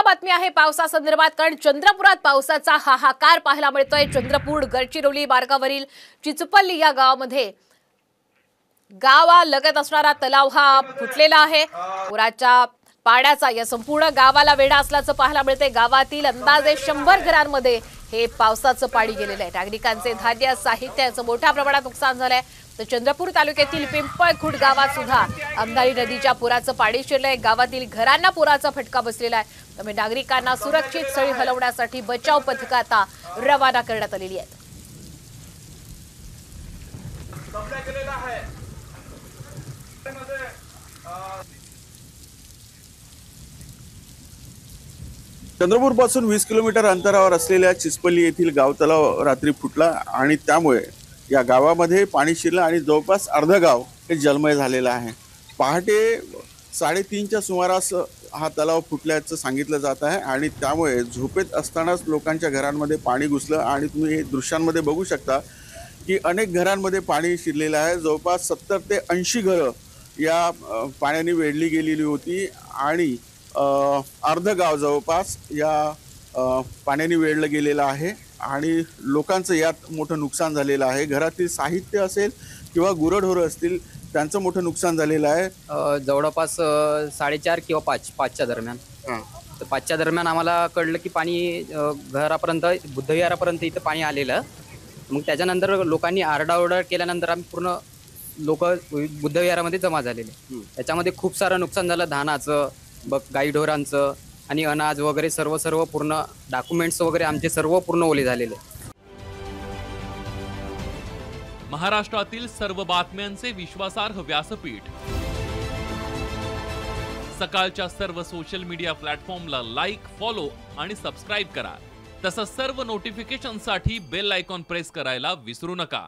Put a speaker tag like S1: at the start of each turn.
S1: बातमी आहे पावसासंदर्भात, कारण चंद्रपुरात पावसाचा हाहाकार पाहायला मिळतोय। चंद्रपूर गडचिरोली मार्गावरील चिचपल्ली या गावामध्ये गावालगत असणारा तलाव हा फुटलेला आहे। पुराच्या पाण्याचा या संपूर्ण गावाला वेढा असल्याचं पाहायला मिळते। गावातील अंदाजे 100 घरांमध्ये हे पावसाचं पाणी गेलेलं आहे। नागरिकांचे धान्य साहित्याचं मोठ्या प्रमाणात नुकसान झालंय। तर चंद्रपूर तालुक्यातील पिंपळखुट गावात सुद्धा अंधारी नदीच्या पुराचं पाणी शिरलंय। गावातील घरांना पुराचा फटका बसलेला आहे। त्यामुळे नागरिकांना सुरक्षित स्थळी हलवण्यासाठी बचाव पथकं आता रवाना करण्यात आलेली आहेत।
S2: चंद्रपूर पासून 20 किलोमीटर अंतरावर असलेल्या चिचपल्ली येथील गाव तलाव रात्री फुटला आणि त्यामुळे या गावामध्ये पाणी शिरलं आणि जवळपास अर्ध गाव हे जलमय झालेलं आहे। पहाटे 3:30च्या सुमारास हा तलाव फुटल्याचं सांगितलं जात आहे आणि त्यामुळे झोपेत असतानाच लोकांच्या घरांमध्ये पाणी घुसलं आणि तुम्ही हे दृश्यांमध्ये बघू शकता की अनेक घरांमध्ये पाणी शिरलेलं आहे। जवळपास 70 ते 80 घरं या पाण्याने वेढली गेलेली होती आणि अर्ध गाव जवळपास या पाण्याने वेढलं गेलेलं आहे आणि लोकांचं यात मोठं नुकसान झालेलं आहे। घरातील साहित्य असेल किंवा गुरढोरं असतील त्यांचं मोठं नुकसान झालेलं आहे।
S3: जवळपास 4:30 किंवा 5च्या दरम्यान तर 5च्या दरम्यान आम्हाला कळलं की पाणी घरापर्यंत बुद्धविहारापर्यंत इथं पाणी आलेलं। मग त्याच्यानंतर लोकांनी आरडाओरडा केल्यानंतर आम्ही पूर्ण लोक बुद्धविहारामध्ये जमा झालेले। त्याच्यामध्ये खूप सारं नुकसान झालं, धानाचं गाईढोरांचं आणि अनाज वगैरे सर्व पूर्ण डॉक्युमेंट्स वगैरे आमचे सर्व पूर्ण ओले झालेले।
S4: महाराष्ट्रातील सर्व बातम्यांचे विश्वासार्ह व्यासपीठ, सकाळच्या सर्व सोशल मीडिया प्लॅटफॉर्मला लाईक, फॉलो आणि सबस्क्राईब करा। तसंच सर्व नोटिफिकेशनसाठी बेल आयकॉन प्रेस करायला विसरू नका।